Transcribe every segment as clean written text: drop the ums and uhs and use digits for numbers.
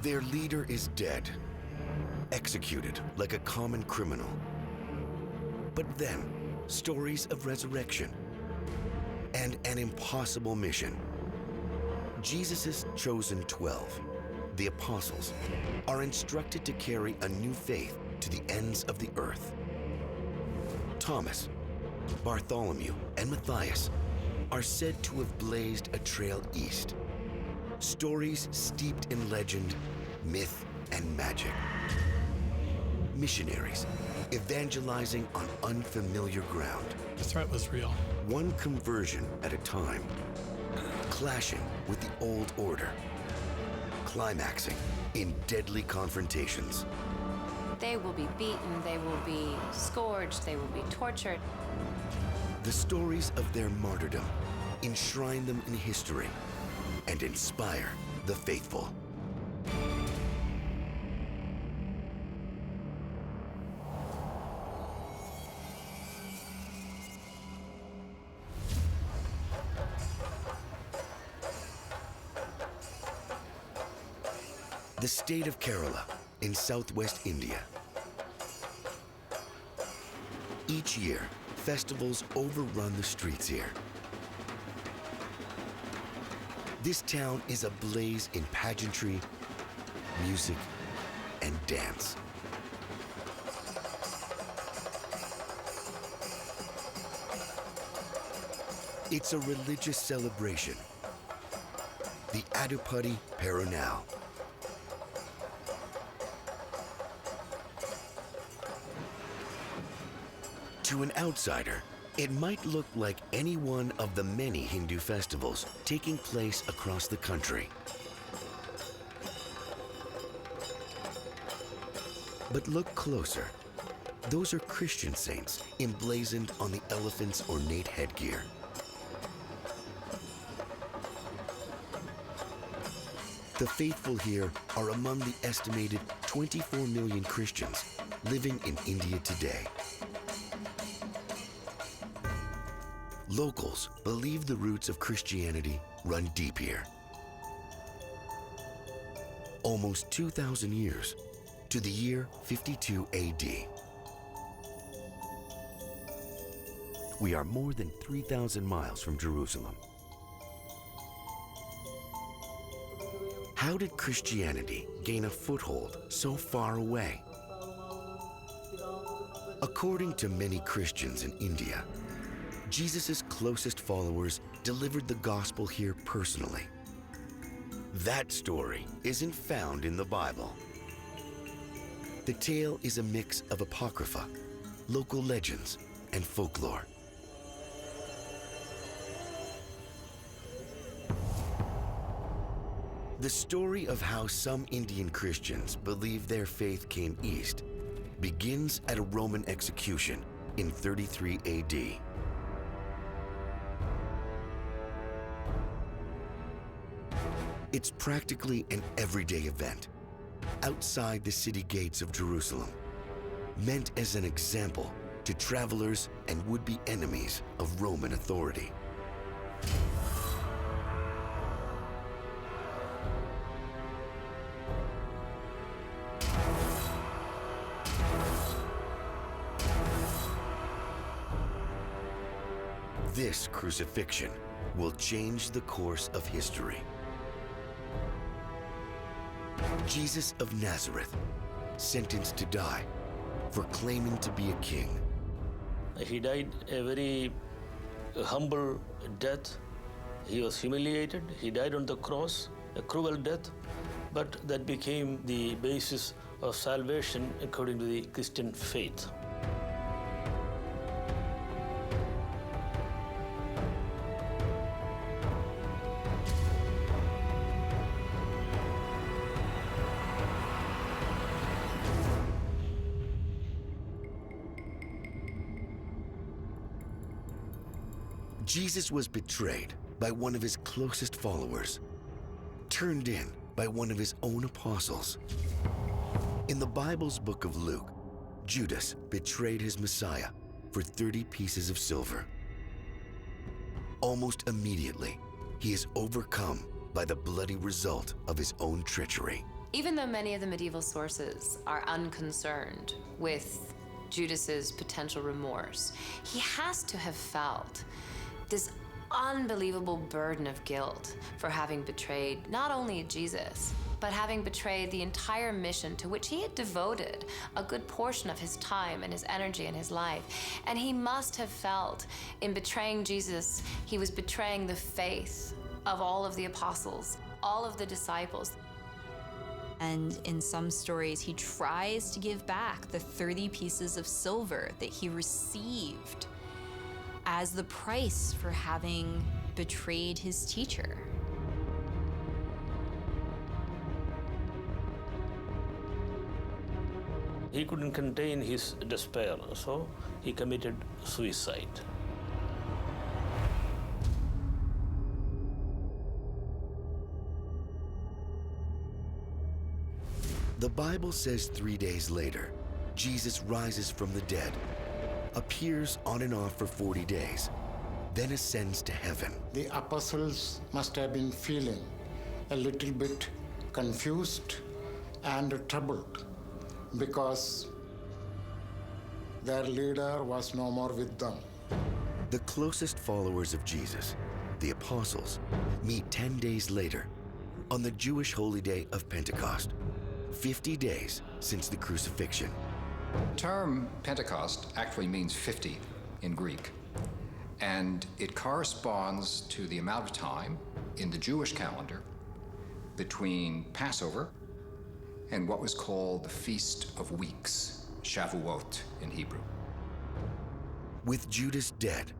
Their leader is dead, executed like a common criminal. But then, stories of resurrection and an impossible mission. Jesus' chosen 12, the apostles, are instructed to carry a new faith to the ends of the earth. Thomas, Bartholomew, and Matthias are said to have blazed a trail east. Stories steeped in legend, myth, and magic. Missionaries evangelizing on unfamiliar ground. The threat was real. One conversion at a time, clashing with the old order, climaxing in deadly confrontations. They will be beaten, they will be scourged, they will be tortured. The stories of their martyrdom enshrine them in history and inspire the faithful. The state of Kerala in southwest India. Each year, festivals overrun the streets here. This town is ablaze in pageantry, music, and dance. It's a religious celebration, the Adupati Perunal. To an outsider, it might look like any one of the many Hindu festivals taking place across the country. But look closer. Those are Christian saints emblazoned on the elephant's ornate headgear. The faithful here are among the estimated 24 million Christians living in India today. Locals believe the roots of Christianity run deep here. Almost 2,000 years to the year 52 AD. We are more than 3,000 miles from Jerusalem. How did Christianity gain a foothold so far away? According to many Christians in India, Jesus' closest followers delivered the gospel here personally. That story isn't found in the Bible. The tale is a mix of apocrypha, local legends, and folklore. The story of how some Indian Christians believe their faith came east begins at a Roman execution in 33 AD. It's practically an everyday event outside the city gates of Jerusalem, meant as an example to travelers and would-be enemies of Roman authority. This crucifixion will change the course of history. Jesus of Nazareth, sentenced to die for claiming to be a king. He died a very humble death. He was humiliated. He died on the cross, a cruel death, but that became the basis of salvation according to the Christian faith. Jesus was betrayed by one of his closest followers, turned in by one of his own apostles. In the Bible's book of Luke, Judas betrayed his Messiah for 30 pieces of silver. Almost immediately, he is overcome by the bloody result of his own treachery. Even though many of the medieval sources are unconcerned with Judas's potential remorse, he has to have felt this unbelievable burden of guilt for having betrayed not only Jesus, but having betrayed the entire mission to which he had devoted a good portion of his time and his energy and his life. And he must have felt in betraying Jesus, he was betraying the faith of all of the apostles, all of the disciples. And in some stories, he tries to give back the 30 pieces of silver that he received as the price for having betrayed his teacher. He couldn't contain his despair, so he committed suicide. The Bible says 3 days later, Jesus rises from the dead, appears on and off for 40 days, then ascends to heaven. The apostles must have been feeling a little bit confused and troubled because their leader was no more with them. The closest followers of Jesus, the apostles, meet 10 days later on the Jewish holy day of Pentecost, 50 days since the crucifixion. The term Pentecost actually means 50 in Greek, and it corresponds to the amount of time in the Jewish calendar between Passover and what was called the Feast of Weeks, Shavuot in Hebrew. With Judas dead,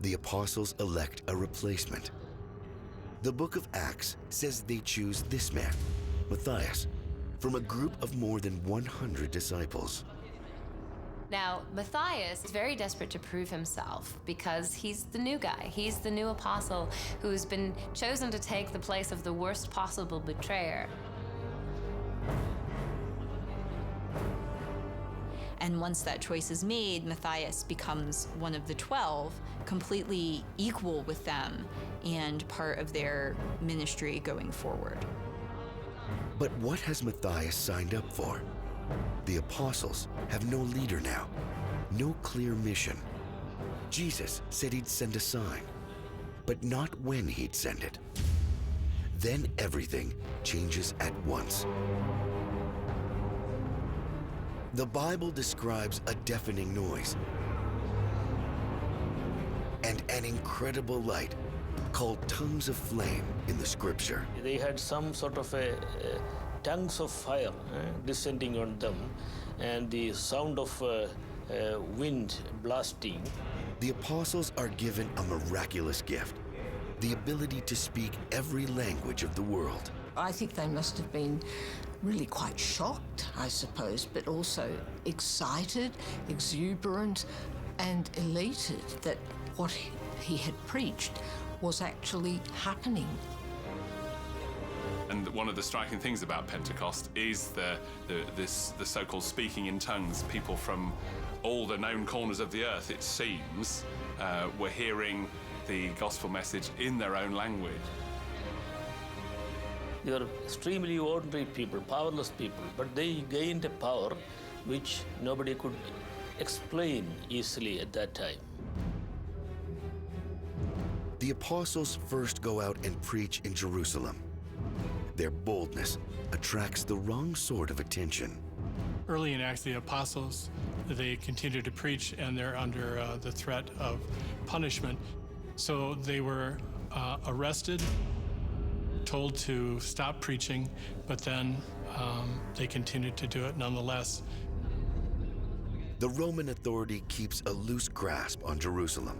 the apostles elect a replacement. The book of Acts says they choose this man, Matthias, from a group of more than 100 disciples. Now, Matthias is very desperate to prove himself because he's the new guy. He's the new apostle who's been chosen to take the place of the worst possible betrayer. And once that choice is made, Matthias becomes one of the 12, completely equal with them and part of their ministry going forward. But what has Matthias signed up for? The apostles have no leader now, no clear mission. Jesus said he'd send a sign, but not when he'd send it. Then everything changes at once. The Bible describes a deafening noise and an incredible light called tongues of flame in the scripture. They had some sort of tongues of fire descending on them, and the sound of wind blasting. The apostles are given a miraculous gift, the ability to speak every language of the world. I think they must have been really quite shocked, I suppose, but also excited, exuberant, and elated that what he had preached was actually happening. And one of the striking things about Pentecost is the so-called speaking in tongues. People from all the known corners of the earth, it seems, were hearing the gospel message in their own language. They were extremely ordinary people, powerless people, but they gained a power which nobody could explain easily at that time. The apostles first go out and preach in Jerusalem. Their boldness attracts the wrong sort of attention. Early in Acts, the apostles, they continue to preach, and they're under the threat of punishment. So they were arrested, told to stop preaching, but then they continued to do it nonetheless. The Roman authority keeps a loose grasp on Jerusalem,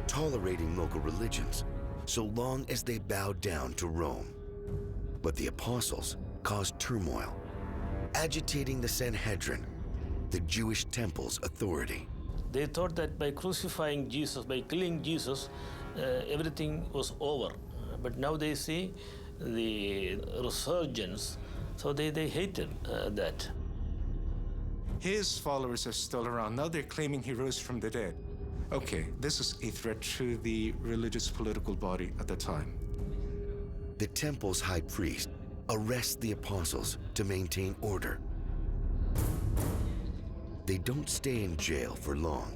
tolerating local religions so long as they bow down to Rome. But the apostles caused turmoil, agitating the Sanhedrin, the Jewish temple's authority. They thought that by crucifying Jesus, by killing Jesus, everything was over. But now they see the resurgence, so they hated that. His followers are still around. Now they're claiming he rose from the dead. Okay, this is a threat to the religious political body at the time. The temple's high priest, arrest the apostles to maintain order. They don't stay in jail for long.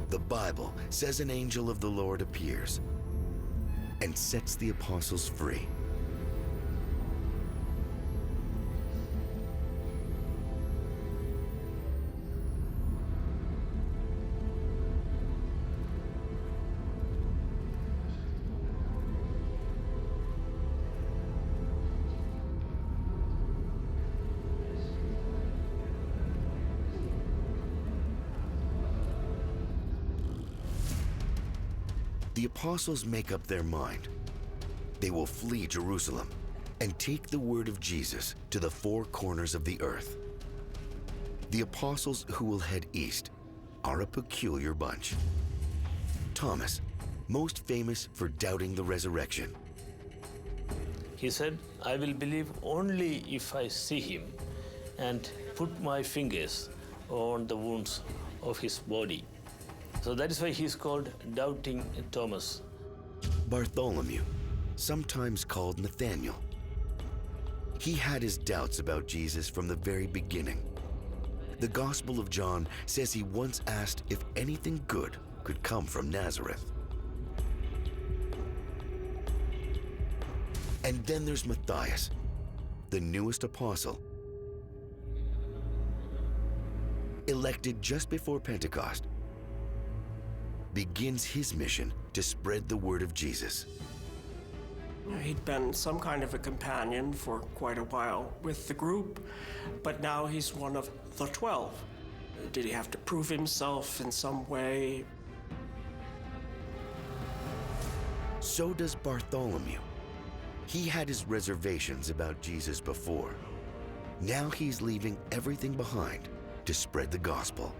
The Bible says an angel of the Lord appears and sets the apostles free. The apostles make up their mind. They will flee Jerusalem and take the word of Jesus to the four corners of the earth. The apostles who will head east are a peculiar bunch. Thomas, most famous for doubting the resurrection. He said, I will believe only if I see him and put my fingers on the wounds of his body. So that is why he is called Doubting Thomas. Bartholomew, sometimes called Nathaniel. He had his doubts about Jesus from the very beginning. The Gospel of John says he once asked if anything good could come from Nazareth. And then there's Matthias, the newest apostle. Elected just before Pentecost, begins his mission to spread the word of Jesus. He'd been some kind of a companion for quite a while with the group, but now he's one of the 12. Did he have to prove himself in some way? So does Bartholomew. He had his reservations about Jesus before. Now he's leaving everything behind to spread the gospel.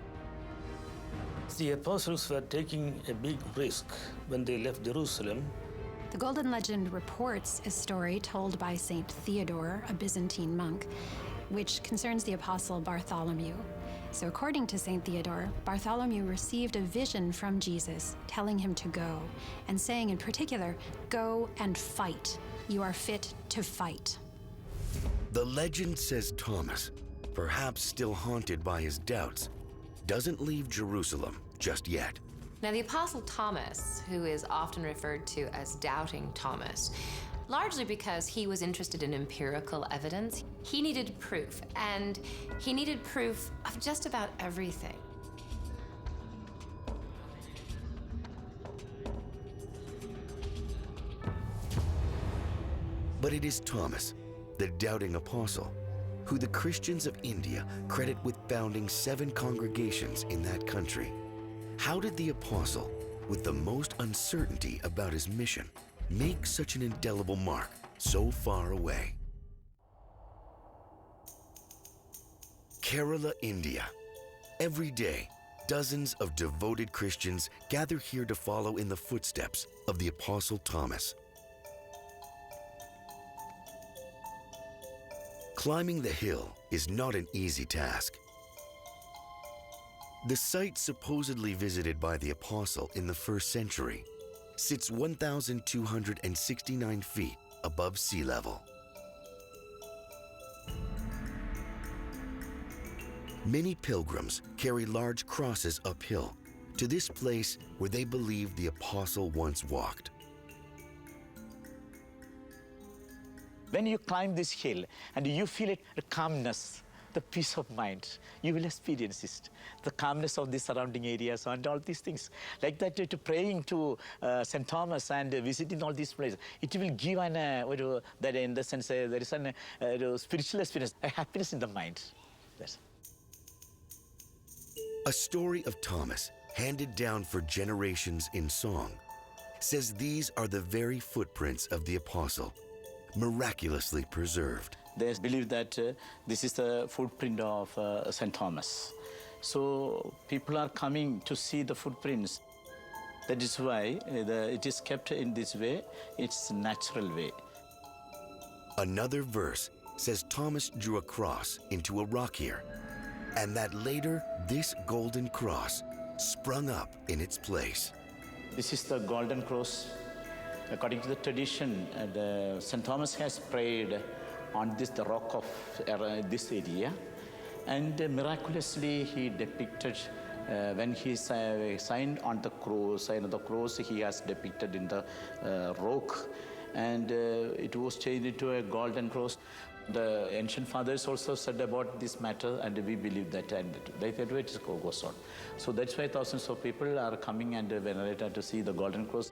The apostles were taking a big risk when they left Jerusalem. The Golden Legend reports a story told by Saint Theodore, a Byzantine monk, which concerns the apostle Bartholomew. So according to Saint Theodore, Bartholomew received a vision from Jesus telling him to go, and saying in particular, "Go and fight. You are fit to fight." The legend says Thomas, perhaps still haunted by his doubts, doesn't leave Jerusalem just yet. Now, the Apostle Thomas, who is often referred to as Doubting Thomas, largely because he was interested in empirical evidence, he needed proof, and he needed proof of just about everything. But it is Thomas, the doubting apostle, who the Christians of India credit with founding 7 congregations in that country. How did the apostle, with the most uncertainty about his mission, make such an indelible mark so far away? Kerala, India. Every day, dozens of devoted Christians gather here to follow in the footsteps of the Apostle Thomas. Climbing the hill is not an easy task. The site supposedly visited by the apostle in the 1st century sits 1,269 feet above sea level. Many pilgrims carry large crosses uphill to this place where they believe the apostle once walked. When you climb this hill and you feel it, the calmness, the peace of mind, you will experience it. The calmness of the surrounding areas and all these things. Like that, to praying to St. Thomas and visiting all these places, it will give that in the sense there is a spiritual experience, a happiness in the mind. Yes. A story of Thomas, handed down for generations in song, says these are the very footprints of the apostle, miraculously preserved. They believe that this is the footprint of St. Thomas. So people are coming to see the footprints. That is why it is kept in this way. It's a natural way. Another verse says Thomas drew a cross into a rock here. and that later this golden cross sprung up in its place. This is the golden cross. According to the tradition, St. Thomas has prayed on the rock of this area, and miraculously he depicted when he signed on the cross, sign of the cross, he has depicted in the rock, and it was changed into a golden cross. The ancient fathers also said about this matter, and we believe that, and that way it goes on. So that's why thousands of people are coming and venerated to see the golden cross.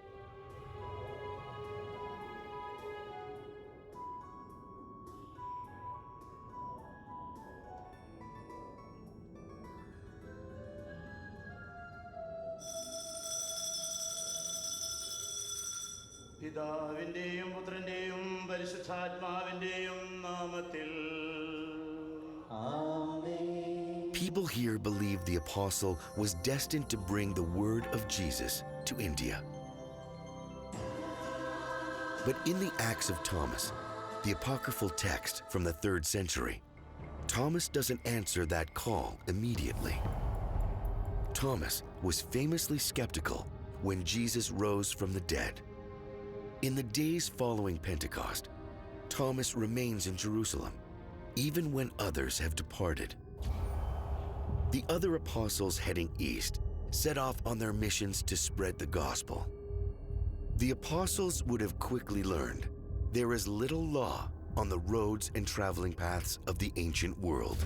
പിതാവിന്റെയും പുത്രന്റെയും പരിശുദ്ധാത്മാവിന്റെയും നാമത്തിൽ. People here believe the apostle was destined to bring the word of Jesus to India. But in the Acts of Thomas, the apocryphal text from the 3rd century, Thomas doesn't answer that call immediately. Thomas was famously skeptical when Jesus rose from the dead. In the days following Pentecost, Thomas remains in Jerusalem, even when others have departed. The other apostles heading east set off on their missions to spread the gospel. The apostles would have quickly learned there is little law on the roads and traveling paths of the ancient world.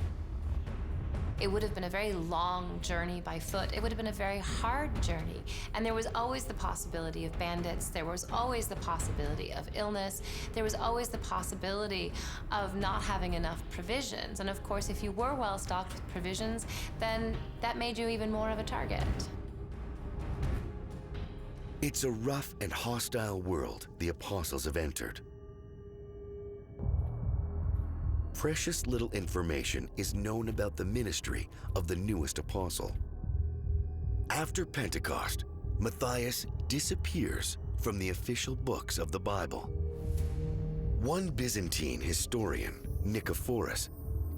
It would have been a very long journey by foot. It would have been a very hard journey. And there was always the possibility of bandits. There was always the possibility of illness. There was always the possibility of not having enough provisions. And of course, if you were well stocked with provisions, then that made you even more of a target. It's a rough and hostile world the apostles have entered. Precious little information is known about the ministry of the newest apostle. After Pentecost, Matthias disappears from the official books of the Bible. One Byzantine historian, Nicephorus,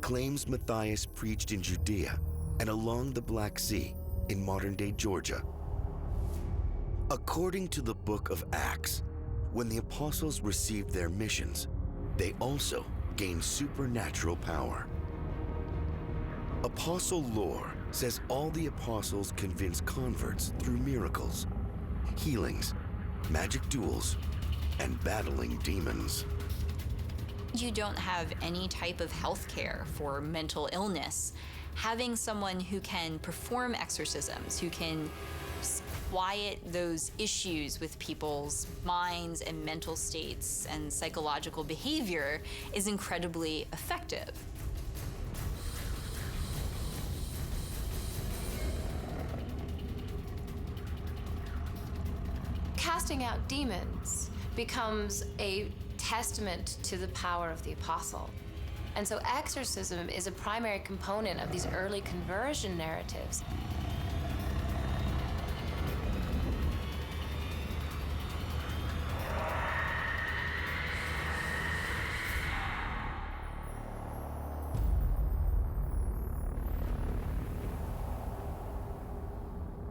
claims Matthias preached in Judea and along the Black Sea in modern-day Georgia. According to the book of Acts, when the apostles received their missions, they also gained supernatural power. Apostle lore says all the apostles convinced converts through miracles, healings, magic duels, and battling demons. You don't have any type of health care for mental illness. Having someone who can perform exorcisms, who can quiet those issues with people's minds and mental states and psychological behavior is incredibly effective. Casting out demons becomes a testament to the power of the apostle. And so exorcism is a primary component of these early conversion narratives.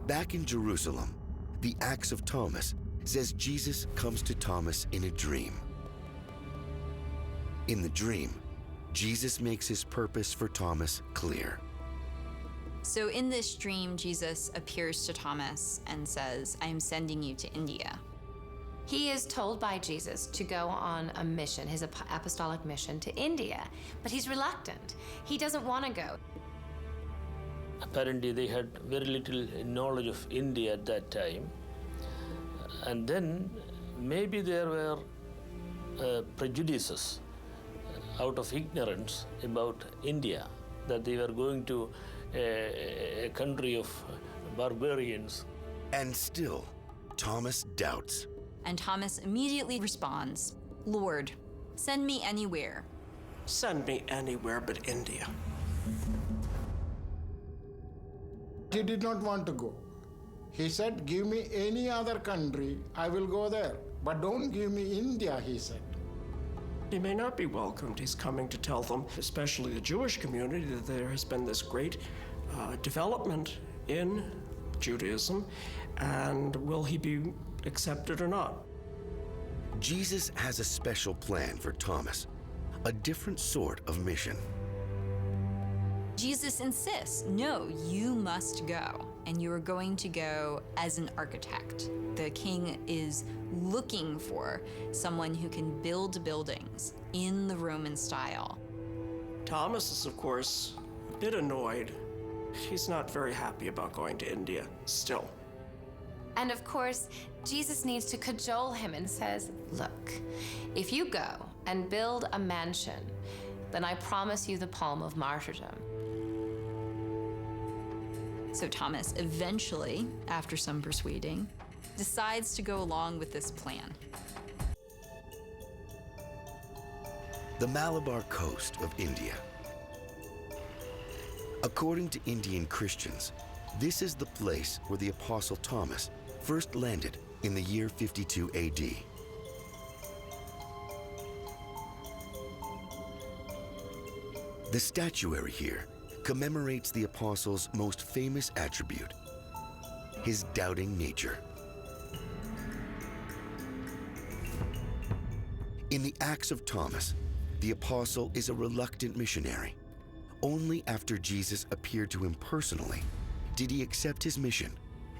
Back in Jerusalem, the Acts of Thomas says Jesus comes to Thomas in a dream. In the dream, Jesus makes his purpose for Thomas clear. So in this dream, Jesus appears to Thomas and says, I am sending you to India. He is told by Jesus to go on a mission, his apostolic mission to India, but he's reluctant. He doesn't want to go. Apparently, they had very little knowledge of India at that time. And then maybe there were prejudices out of ignorance about India, that they were going to a country of barbarians. And still, Thomas doubts. And Thomas immediately responds, Lord, send me anywhere. Send me anywhere but India. He did not want to go. He said, give me any other country, I will go there. But don't give me India, he said. he may not be welcomed. He's coming to tell them, especially the Jewish community, that there has been this great development in Judaism, and will he be accepted or not? Jesus has a special plan for Thomas, a different sort of mission. Jesus insists, no, you must go, and you are going to go as an architect. The king is looking for someone who can build buildings in the Roman style. Thomas is, of course, a bit annoyed. He's not very happy about going to India still. And of course, Jesus needs to cajole him and says, look, if you go and build a mansion, then I promise you the palm of martyrdom. So Thomas eventually, after some persuading, decides to go along with this plan. The Malabar coast of India. According to Indian Christians, this is the place where the Apostle Thomas first landed in the year 52 AD. The statuary here commemorates the Apostle's most famous attribute, his doubting nature. In the Acts of Thomas, the Apostle is a reluctant missionary. Only after Jesus appeared to him personally did he accept his mission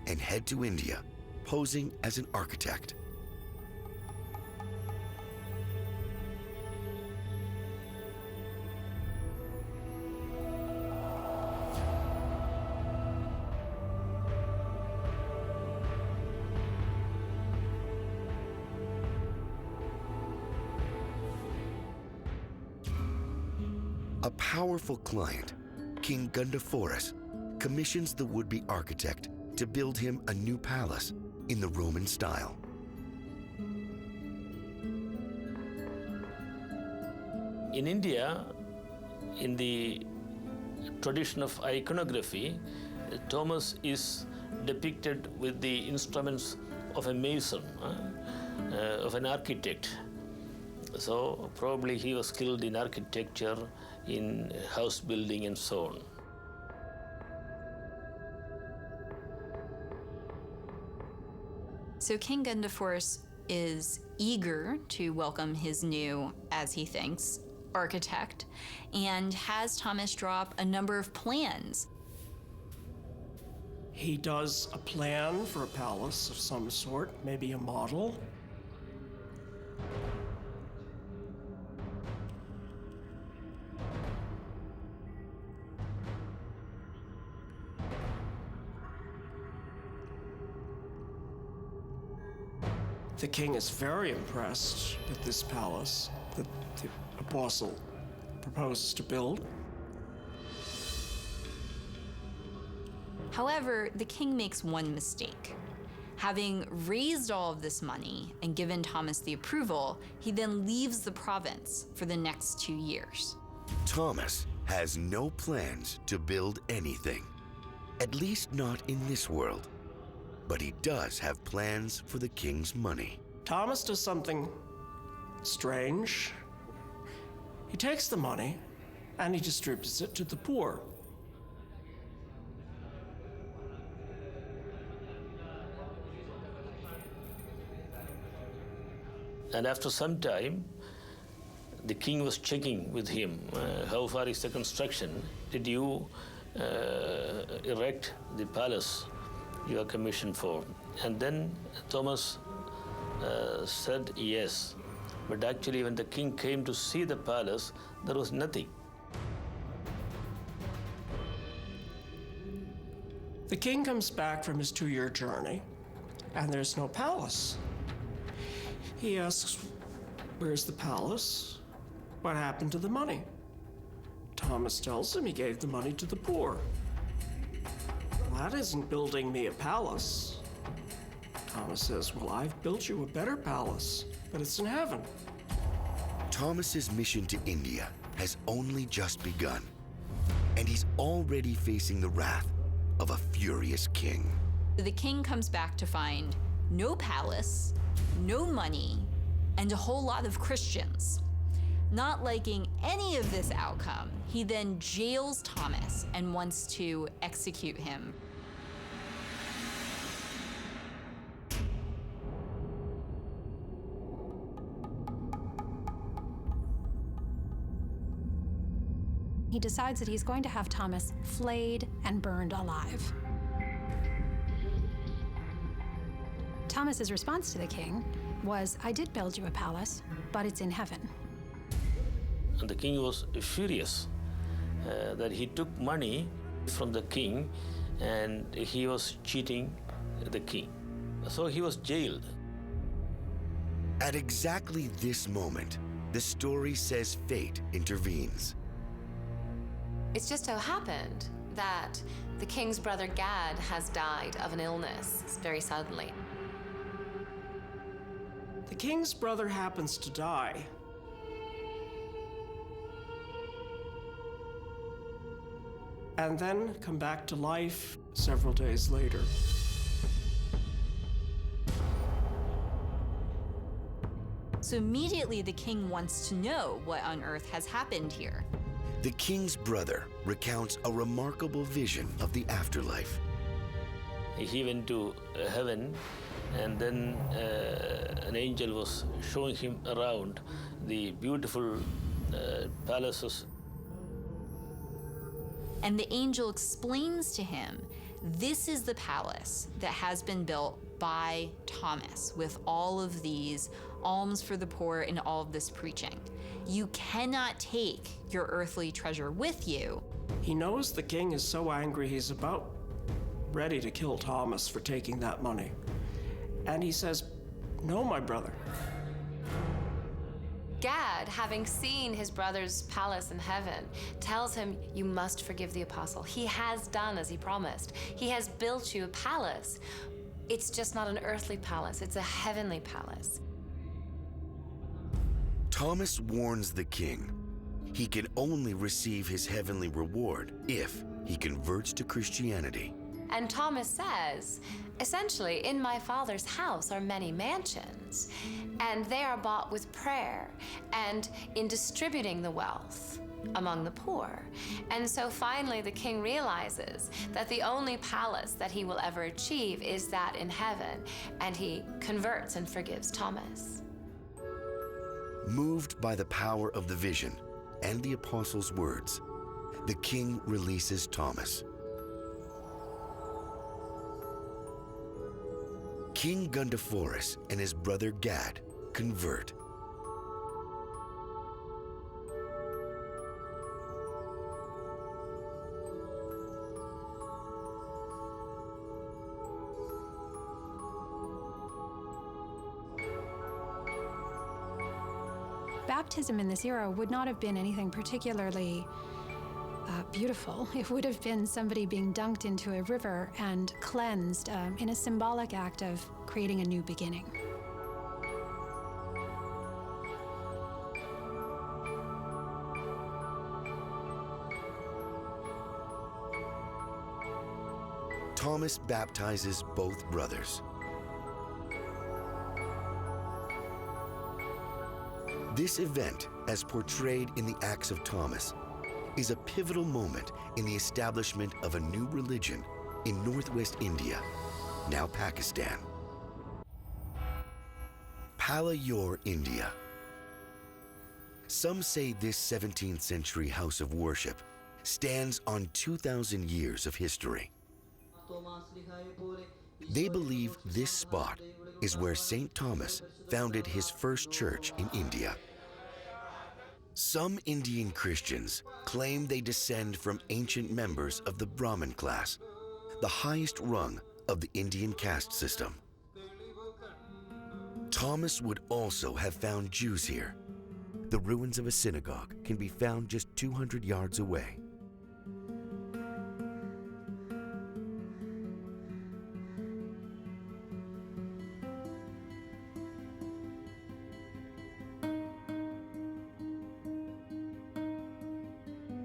and head to India, posing as an architect. A powerful client, King Gundaphorus, commissions the would-be architect to build him a new palace in the Roman style. In India, in the tradition of iconography, Thomas is depicted with the instruments of a mason, of an architect. So probably he was skilled in architecture, in house building and so on. So King Gundaphorus is eager to welcome his new, as he thinks, architect, and has Thomas draw up a number of plans. He does a plan for a palace of some sort, maybe a model. The king is very impressed with this palace that the apostle proposes to build. However, the king makes one mistake. Having raised all of this money and given Thomas the approval, he then leaves the province for the next 2 years. Thomas has no plans to build anything, at least not in this world. But he does have plans for the king's money. Thomas does something strange. He takes the money and he distributes it to the poor. And after some time, the king was checking with him, how far is the construction? Did you erect the palace you are commissioned for? And then Thomas said yes. But actually, when the king came to see the palace, there was nothing. The king comes back from his 2-year journey, and there's no palace. He asks, where's the palace? What happened to the money? Thomas tells him he gave the money to the poor. That isn't building me a palace. Thomas says, well, I've built you a better palace, but it's in heaven. Thomas's mission to India has only just begun, and he's already facing the wrath of a furious king. The king comes back to find no palace, no money, and a whole lot of Christians. Not liking any of this outcome, he then jails Thomas and wants to execute him. He decides that he's going to have Thomas flayed and burned alive. Thomas's response to the king was, "I did build you a palace, but it's in heaven." And the king was furious that he took money from the king and he was cheating the king. So he was jailed. At exactly this moment, the story says fate intervenes. It's just so happened that the king's brother Gad has died of an illness very suddenly. The king's brother happens to die. And then come back to life several days later. So immediately the king wants to know what on earth has happened here. The king's brother recounts a remarkable vision of the afterlife. He went to heaven, and then an angel was showing him around the beautiful palaces. And the angel explains to him, this is the palace that has been built by Thomas with all of these alms for the poor and all of this preaching. You cannot take your earthly treasure with you. He knows the king is so angry he's about ready to kill Thomas for taking that money. And he says, "No, my brother." Gad, having seen his brother's palace in heaven, tells him, "You must forgive the apostle. He has done as he promised. He has built you a palace. It's just not an earthly palace, it's a heavenly palace." Thomas warns the king he can only receive his heavenly reward if he converts to Christianity. And Thomas says, essentially, in my Father's house are many mansions, and they are bought with prayer and in distributing the wealth among the poor. And so finally the king realizes that the only palace that he will ever achieve is that in heaven, and he converts and forgives Thomas. Moved by the power of the vision and the apostles' words, the king releases Thomas. King Gundaforus and his brother Gad convert. Baptism in this era would not have been anything particularly beautiful. It would have been somebody being dunked into a river and cleansed in a symbolic act of creating a new beginning. Thomas baptizes both brothers. This event, as portrayed in the Acts of Thomas, is a pivotal moment in the establishment of a new religion in northwest India, now Pakistan. Palayor, India. Some say this 17th century house of worship stands on 2,000 years of history. They believe this spot is where St. Thomas founded his first church in India. Some Indian Christians claim they descend from ancient members of the Brahmin class, the highest rung of the Indian caste system. Thomas would also have found Jews here. The ruins of a synagogue can be found just 200 yards away.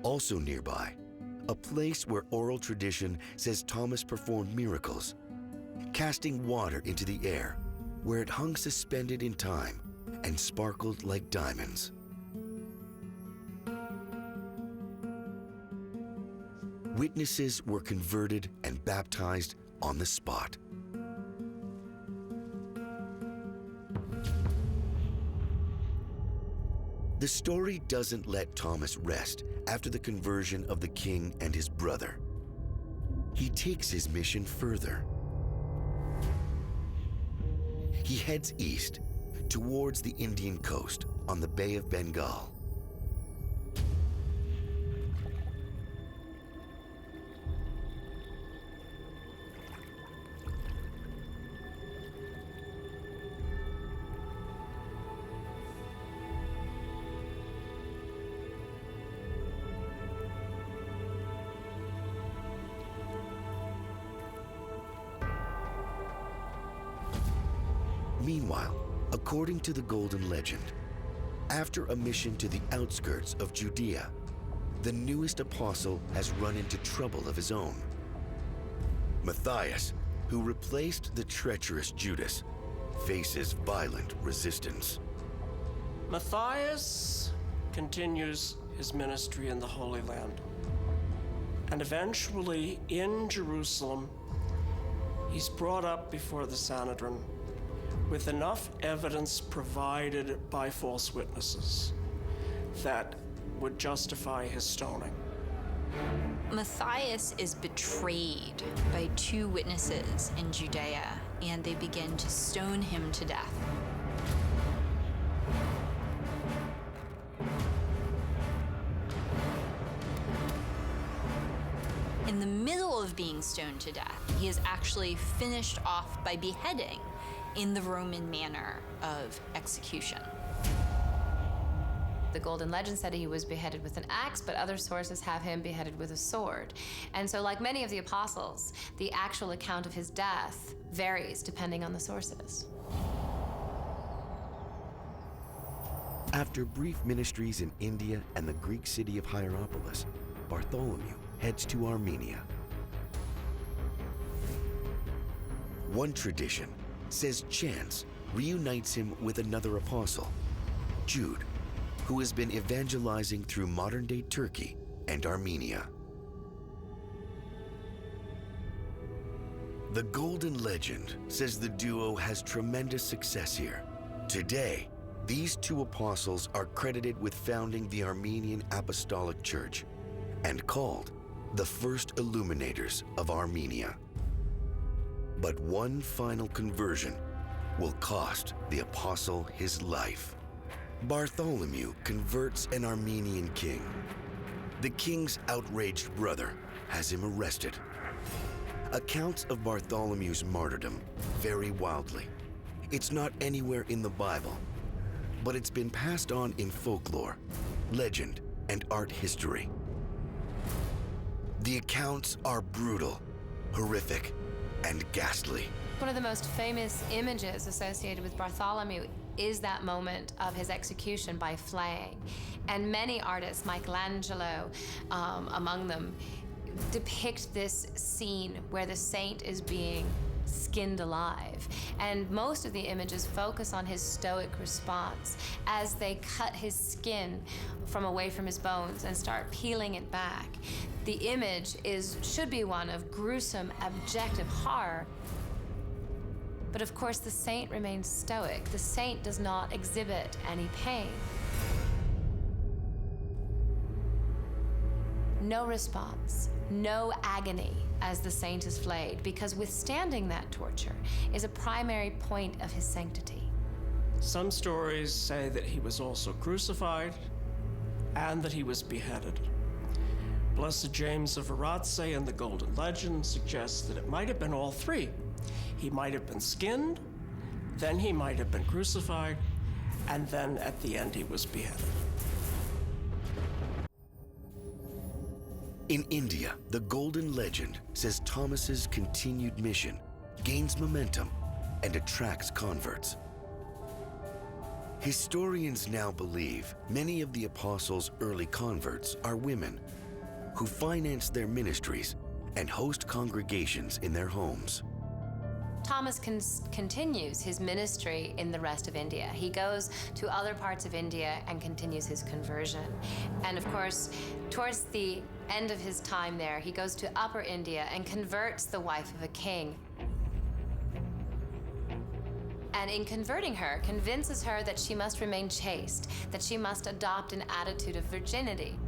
Also nearby, a place where oral tradition says Thomas performed miracles, casting water into the air, where it hung suspended in time and sparkled like diamonds. witnesses were converted and baptized on the spot. The story doesn't let Thomas rest after the conversion of the king and his brother. He takes his mission further. He heads east towards the Indian coast on the Bay of Bengal. Meanwhile, according to the Golden Legend, after a mission to the outskirts of Judea, the newest apostle has run into trouble of his own. Matthias, who replaced the treacherous Judas, faces violent resistance. Matthias continues his ministry in the Holy Land. And eventually, in Jerusalem, he's brought up before the Sanhedrin with enough evidence provided by false witnesses that would justify his stoning. Matthias is betrayed by two witnesses in Judea, and they begin to stone him to death. In the middle of being stoned to death, he is actually finished off by beheading in the Roman manner of execution. The Golden Legend said he was beheaded with an axe, but other sources have him beheaded with a sword. And so, like many of the apostles, the actual account of his death varies depending on the sources. After brief ministries in India and the Greek city of Hierapolis, Bartholomew heads to Armenia. One tradition says chance reunites him with another apostle, Jude, who has been evangelizing through modern-day Turkey and Armenia. The Golden Legend says the duo has tremendous success here. Today, these two apostles are credited with founding the Armenian Apostolic Church and called the first illuminators of Armenia. But one final conversion will cost the apostle his life. Bartholomew converts an Armenian king. The king's outraged brother has him arrested. Accounts of Bartholomew's martyrdom vary wildly. It's not anywhere in the Bible, but it's been passed on in folklore, legend, and art history. The accounts are brutal, horrific, and ghastly. One of the most famous images associated with Bartholomew is that moment of his execution by flaying. And many artists, Michelangelo among them, depict this scene where the saint is being skinned alive. And most of the images focus on his stoic response as they cut his skin from away from his bones and start peeling it back. The image should be one of gruesome, objective horror. But of course, the saint remains stoic. The saint does not exhibit any pain. No response, no agony as the saint is flayed, because withstanding that torture is a primary point of his sanctity. Some stories say that he was also crucified and that he was beheaded. Blessed James of Oratze in the Golden Legend suggests that it might have been all three. He might have been skinned, then he might have been crucified, and then at the end he was beheaded. In India, the Golden Legend says Thomas's continued mission gains momentum and attracts converts. Historians now believe many of the apostles' early converts are women who finance their ministries and host congregations in their homes. Thomas continues his ministry in the rest of India. He goes to other parts of India and continues his conversion. And of course, towards the end of his time there, he goes to Upper India and converts the wife of a king. And in converting her, convinces her that she must remain chaste, that she must adopt an attitude of virginity.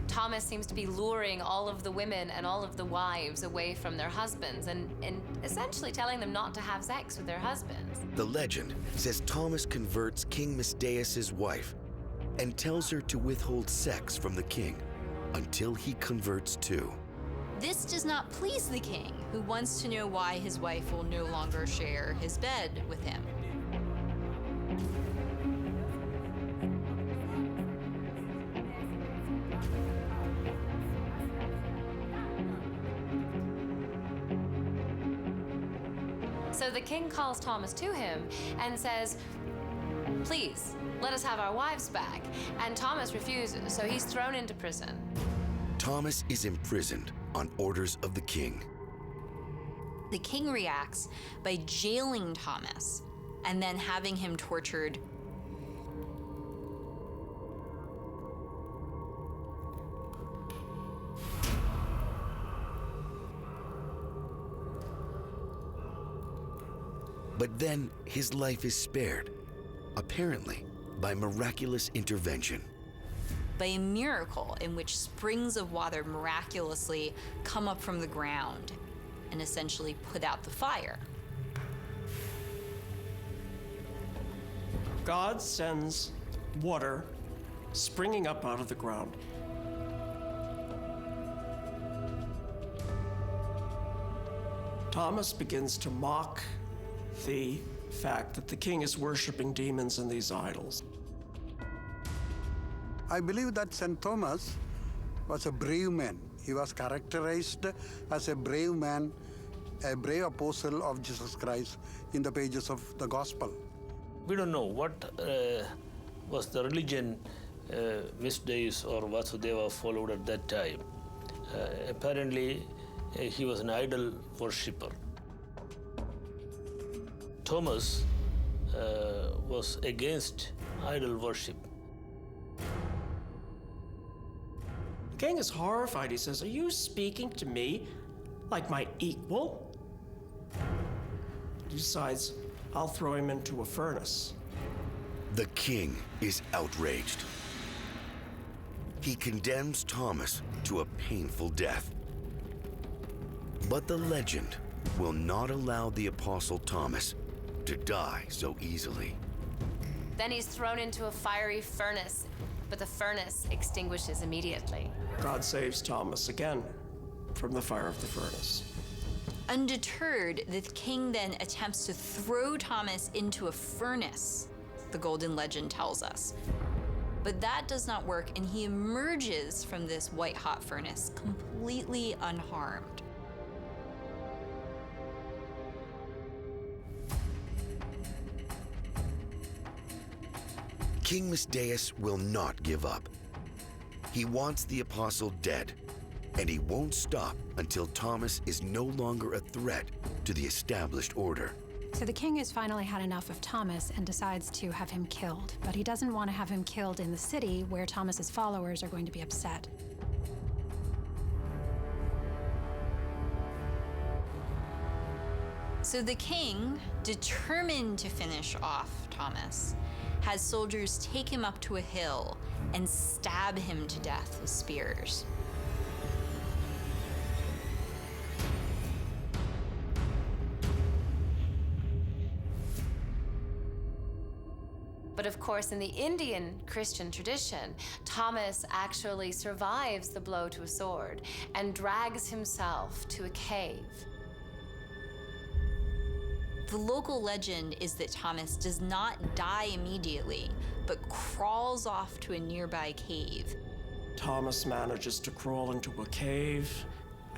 Thomas seems to be luring all of the women and all of the wives away from their husbands and essentially telling them not to have sex with their husbands. The legend says Thomas converts King Misdaius' wife and tells her to withhold sex from the king until he converts too. This does not please the king, who wants to know why his wife will no longer share his bed with him. So the king calls Thomas to him and says, "Please, let us have our wives back." And Thomas refuses, so he's thrown into prison. Thomas is imprisoned on orders of the king. The king reacts by jailing Thomas and then having him tortured. But then his life is spared, apparently by miraculous intervention. By a miracle in which springs of water miraculously come up from the ground and essentially put out the fire. God sends water springing up out of the ground. Thomas begins to mock the fact that the king is worshiping demons and these idols. I believe that St. Thomas was a brave man. He was characterized as a brave man, a brave apostle of Jesus Christ in the pages of the Gospel. We don't know what was the religion Misdaius or Vasudeva followed at that time. Apparently, he was an idol worshipper. Thomas was against idol worship. The king is horrified. He says, "Are you speaking to me like my equal?" He decides, "I'll throw him into a furnace." The king is outraged. He condemns Thomas to a painful death. But the legend will not allow the Apostle Thomas to die so easily. Then he's thrown into a fiery furnace, but the furnace extinguishes immediately. God saves Thomas again from the fire of the furnace. Undeterred, the king then attempts to throw Thomas into a furnace, the golden legend tells us. But that does not work, and he emerges from this white-hot furnace completely unharmed. King Misdaius will not give up. He wants the apostle dead, and he won't stop until Thomas is no longer a threat to the established order. So the king has finally had enough of Thomas and decides to have him killed, but he doesn't want to have him killed in the city where Thomas's followers are going to be upset. So the king, determined to finish off Thomas, has soldiers take him up to a hill and stab him to death with spears. But of course, in the Indian Christian tradition, Thomas actually survives the blow to a sword and drags himself to a cave. The local legend is that Thomas does not die immediately, but crawls off to a nearby cave. Thomas manages to crawl into a cave,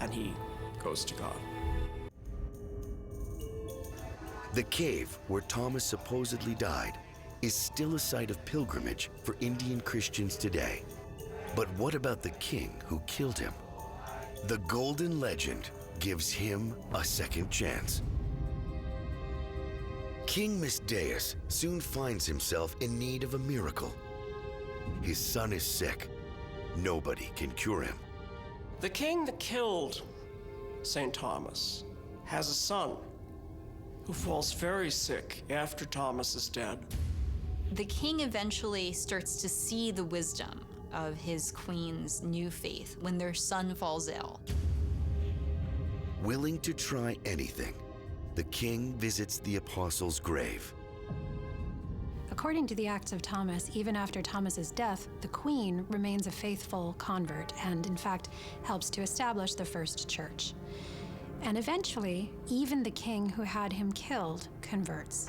and he goes to God. The cave where Thomas supposedly died is still a site of pilgrimage for Indian Christians today. But what about the king who killed him? The Golden Legend gives him a second chance. King Misdaius soon finds himself in need of a miracle. His son is sick. Nobody can cure him. The king that killed St. Thomas has a son who falls very sick after Thomas is dead. The king eventually starts to see the wisdom of his queen's new faith when their son falls ill. Willing to try anything, the king visits the apostle's grave. According to the Acts of Thomas, even after Thomas's death, the queen remains a faithful convert and, in fact, helps to establish the first church. And eventually, even the king who had him killed converts.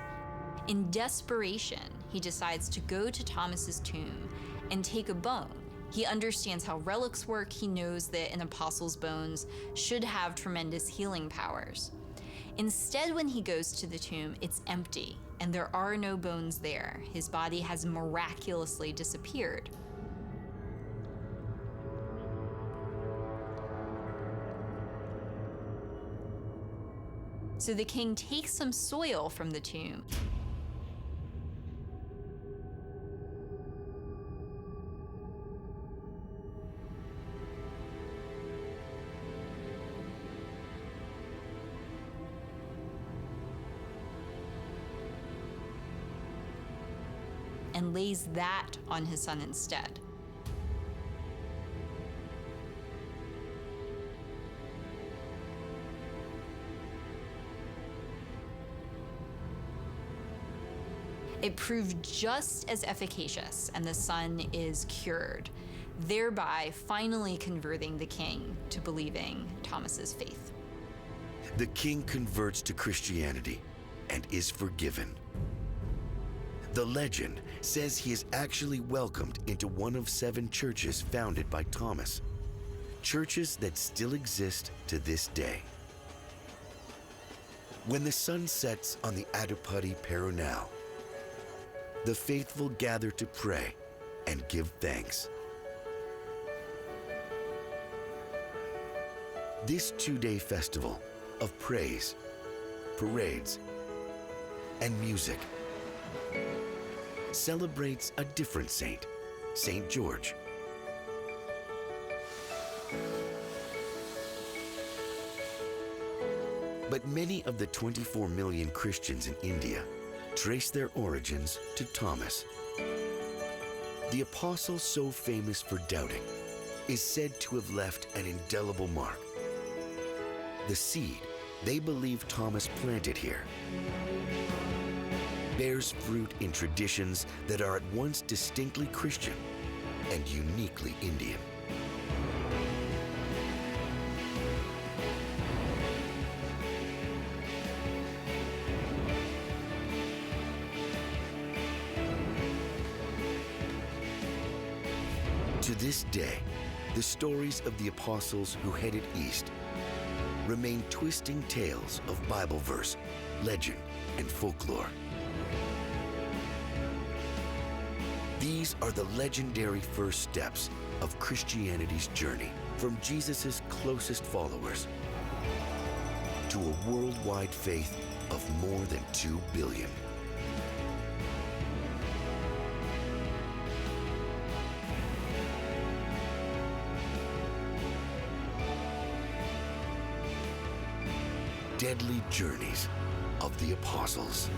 In desperation, he decides to go to Thomas's tomb and take a bone. He understands how relics work. He knows that an apostle's bones should have tremendous healing powers. Instead, when he goes to the tomb, it's empty, and there are no bones there. His body has miraculously disappeared. So the king takes some soil from the tomb and lays that on his son instead. It proved just as efficacious, and the son is cured, thereby finally converting the king to believing Thomas's faith. The king converts to Christianity and is forgiven. The legend says he is actually welcomed into one of 7 churches founded by Thomas, churches that still exist to this day. When the sun sets on the Adipati Perunal, the faithful gather to pray and give thanks. This 2-day festival of praise, parades, and music celebrates a different saint, St. George. But many of the 24 million Christians in India trace their origins to Thomas. The apostle, so famous for doubting, is said to have left an indelible mark. The seed they believe Thomas planted here bears fruit in traditions that are at once distinctly Christian and uniquely Indian. To this day, the stories of the apostles who headed east remain twisting tales of Bible verse, legend, and folklore. These are the legendary first steps of Christianity's journey from Jesus' closest followers to a worldwide faith of more than 2 billion. Deadly Journeys of the Apostles.